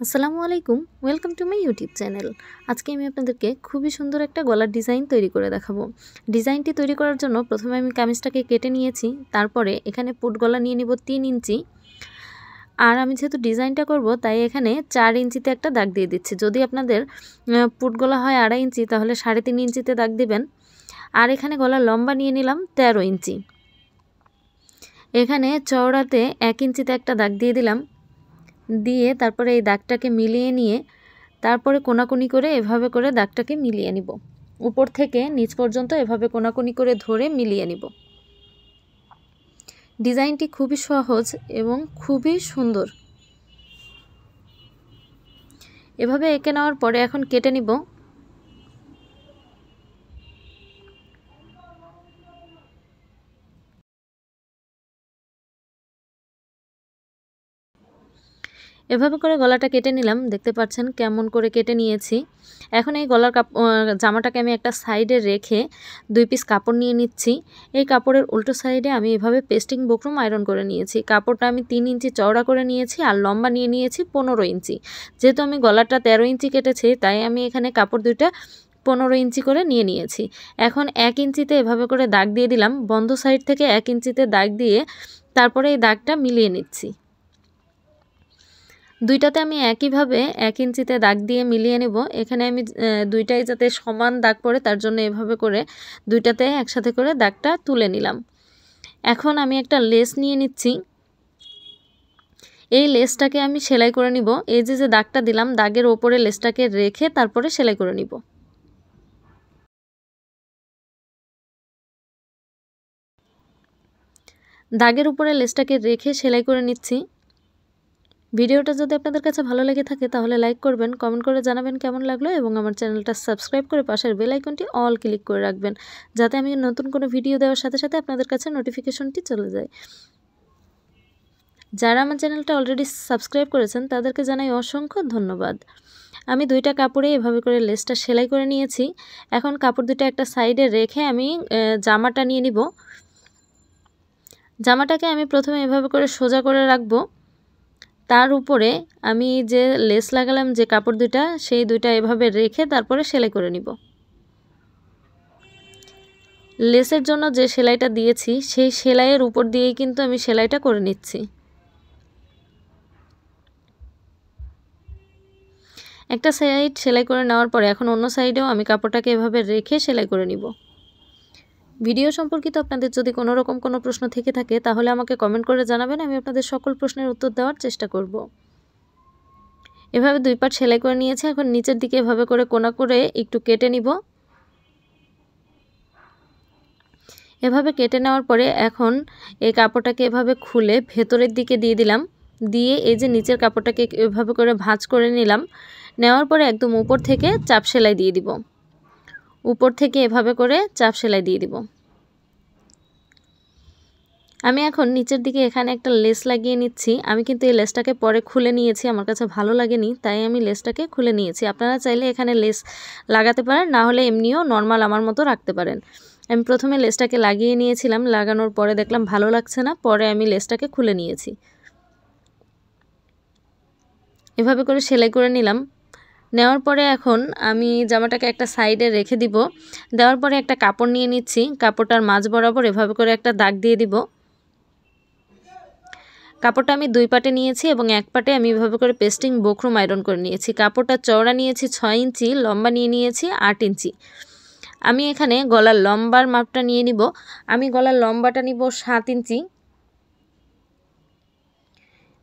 আসসালামু আলাইকুম, welcome to my YouTube channel. আজকে আমি আপনাদেরকে খুবই সুন্দর একটা গলার ডিজাইন তৈরি করে দেখাবো। ডিজাইনটি তৈরি করার জন্য প্রথমে আমি কামিজটাকে কেটে নিয়েছি, তারপরে এখানে পুট গলা নিয়ে নিব 3 ইঞ্চি। আর আমি যেহেতু ডিজাইনটা করব তাই এখানে 4 ইঞ্চিতে একটা দাগ দিয়ে দিচ্ছি। যদি আপনাদের পুট গলা হয় 2.5 ইঞ্চি তাহলে 3.5 ইঞ্চিতে দাগ দিবেন। আর এখানে গলার লম্বা নিয়ে নিলাম 13 ইঞ্চি। এখানে চওড়াতে 1 ইঞ্চিতে একটা দাগ দিয়ে দিলাম, দিয়ে তারপরে এই দাগটাকে মিলিয়ে নিয়ে তারপরে কোনাকুনি করে এভাবে করে দাগটাকে মিলিয়ে নিব। উপর থেকে নিচ পর্যন্ত এভাবে কোনাকুনি করে ধরে মিলিয়ে নিব। ডিজাইনটি খুবই সহজ এবং খুবই সুন্দর। এভাবে এঁকে নেওয়ার পরে এখন কেটে নিব। এভাবে করে গলাটা কেটে নিলাম, দেখতে পাচ্ছেন কেমন করে কেটে নিয়েছি। এখন এই গলার জামাটাকে আমি একটা সাইডে রেখে 2 পিস কাপড় নিয়ে নিচ্ছি। এই কাপড়ের উল্টো সাইডে আমি এভাবে পেস্টিং বুকরুম আয়রন করে নিয়েছি। কাপড়টা আমি 3 ইঞ্চি চওড়া করে নিয়েছি আর লম্বা নিয়ে নিয়েছি 15 ইঞ্চি। যেহেতু আমি গলাটা 13 ইঞ্চি কেটেছি তাই আমি এখানে কাপড় দুইটা 15 ইঞ্চি করে নিয়ে নিয়েছি। এখন 1 ইঞ্চিতে এভাবে করে দাগ দিয়ে দিলাম। বন্ধ সাইড থেকে 1 ইঞ্চিতে দাগ দিয়ে তারপরে এই দাগটা মিলিয়ে নিচ্ছি। দুইটাতে আমি একইভাবে 1 ইঞ্চিতে দাগ দিয়ে মিলিয়ে নেব। এখানে আমি দুইটাই যাতে সমান দাগ পড়ে তার জন্য এভাবে করে দুইটাতে একসাথে করে দাগটা তুলে নিলাম। এখন আমি একটা লেস নিয়ে নিচ্ছি। এই লেসটাকে আমি সেলাই করে নিব। এই যে দাগটা দিলাম দাগের ওপরে লেসটাকে রেখে তারপরে সেলাই করে নিব। দাগের উপরে লেসটাকে রেখে সেলাই করে নিচ্ছি। ভিডিওটা যদি আপনাদের কাছে ভালো লেগে থাকে তাহলে লাইক করবেন, কমেন্ট করে জানাবেন কেমন লাগলো এবং আমার চ্যানেলটা সাবস্ক্রাইব করে পাশের বেল আইকনটি অল ক্লিক করে রাখবেন, যাতে আমি নতুন কোনো ভিডিও দেওয়ার সাথে সাথে আপনাদের কাছে নোটিফিকেশনটি চলে যায়। যারা আমার চ্যানেলটা অলরেডি সাবস্ক্রাইব করেছেন তাদেরকে জানাই অসংখ্য ধন্যবাদ। আমি দুইটা কাপড়ে এভাবে করে লেসটা সেলাই করে নিয়েছি। এখন কাপড় দুটো একটা সাইডে রেখে আমি জামাটা নিয়ে নিব। জামাটাকে আমি প্রথমে এভাবে করে সোজা করে রাখবো। তার উপরে আমি যে লেস লাগালাম যে কাপড় দুইটা সেই দুইটা এভাবে রেখে তারপরে সেলাই করে নিব। লেসের জন্য যে সেলাইটা দিয়েছি সেই সেলাইয়ের উপর দিয়েই কিন্তু আমি সেলাইটা করে নিচ্ছি। একটা সাইড সেলাই করে নেওয়ার পরে এখন অন্য সাইডেও আমি কাপড়টাকে এভাবে রেখে সেলাই করে নিব। ভিডিও সম্পর্কিত আপনাদের যদি কোনো রকম কোনো প্রশ্ন থেকে থাকে তাহলে আমাকে কমেন্ট করে জানাবেন, আমি আপনাদের সকল প্রশ্নের উত্তর দেওয়ার চেষ্টা করব। এভাবে 2 পার্ট সেলাই করে নিয়েছি। এখন নিচের দিকে এভাবে করে কোনা করে একটু কেটে নিব। এভাবে কেটে নেওয়ার পরে এখন এই কাপড়টাকে এভাবে খুলে ভেতরের দিকে দিয়ে দিলাম, দিয়ে এই যে নিচের কাপড়টাকে এভাবে করে ভাঁজ করে নিলাম। নেওয়ার পরে একদম উপর থেকে চাপ সেলাই দিয়ে দিব। উপর থেকে এভাবে করে চাপ সেলাই দিয়ে দিব। আমি এখন নিচের দিকে এখানে একটা লেস লাগিয়ে নিচ্ছি। আমি কিন্তু এই লেসটাকে পরে খুলে নিয়েছি, আমার কাছে ভালো লাগেনি তাই আমি লেসটাকে খুলে নিয়েছি। আপনারা চাইলে এখানে লেস লাগাতে পারেন, না হলে এমনিও নর্মাল আমার মতো রাখতে পারেন। আমি প্রথমে লেসটাকে লাগিয়ে নিয়েছিলাম, লাগানোর পরে দেখলাম ভালো লাগছে না, পরে আমি লেসটাকে খুলে নিয়েছি। এভাবে করে সেলাই করে নিলাম। নেওয়ার পরে এখন আমি জামাটাকে একটা সাইডে রেখে দিব। দেওয়ার পরে একটা কাপড় নিয়ে নিচ্ছি, কাপড়টার মাঝ বরাবর এভাবে করে একটা দাগ দিয়ে দিব। কাপড়টা আমি 2 পাটে নিয়েছি এবং 1 পাটে আমি এভাবে করে পেস্টিং বুকরুম আয়রন করে নিয়েছি। কাপড়টা চওড়া নিয়েছি 6 ইঞ্চি, লম্বা নিয়ে নিয়েছি 8 ইঞ্চি। আমি এখানে গলার লম্বার মাপটা নিয়ে নিব। আমি গলার লম্বাটা নিব 7 ইঞ্চি।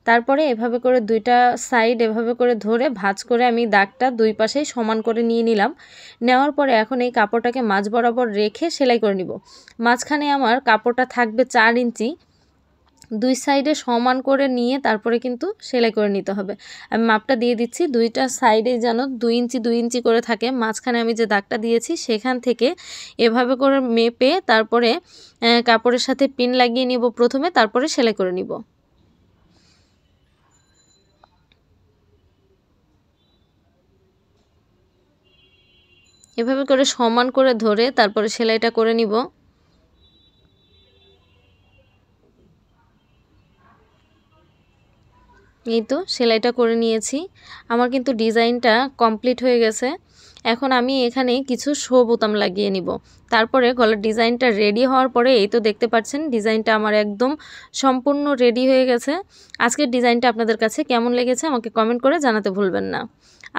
তারপরে এভাবে করে দুইটা সাইড এভাবে করে ধরে ভাঁজ করে আমি দাগটা 2 পাশেই সমান করে নিয়ে নিলাম। নেওয়ার পরে এখন এই কাপড়টাকে মাঝ বরাবর রেখে সেলাই করে নিব। মাঝখানে আমার কাপড়টা থাকবে 4 ইঞ্চি। 2 সাইডে সমান করে নিয়ে তারপরে কিন্তু সেলাই করে নিতে হবে। আমি মাপটা দিয়ে দিচ্ছি, দুইটা সাইডে যেন 2 ইঞ্চি 2 ইঞ্চি করে থাকে। মাঝখানে আমি যে দাগটা দিয়েছি সেখান থেকে এভাবে করে মেপে তারপরে কাপড়ের সাথে পিন লাগিয়ে নিব প্রথমে, তারপরে সেলাই করে নিব। এভাবে করে সমান করে ধরে তারপরে সেলাইটা করে নিব। এই তো সেলাইটা করে নিয়েছি। আমার কিন্তু ডিজাইনটা কমপ্লিট হয়ে গেছে। এখন আমি এখানে কিছু শো বোতাম লাগিয়ে নিব। তারপরে গলার ডিজাইনটা রেডি হওয়ার পরে এই তো দেখতে পাচ্ছেন ডিজাইনটা আমার একদম সম্পূর্ণ রেডি হয়ে গেছে। আজকের ডিজাইনটা আপনাদের কাছে কেমন লেগেছে আমাকে কমেন্ট করে জানাতে ভুলবেন না।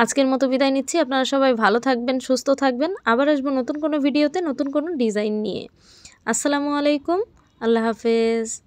আজকের মতো বিদায় নিচ্ছি। আপনারা সবাই ভালো থাকবেন, সুস্থ থাকবেন। আবার আসবো নতুন কোনো ভিডিওতে নতুন কোনো ডিজাইন নিয়ে। আসসালামু আলাইকুম। আল্লাহ হাফেজ।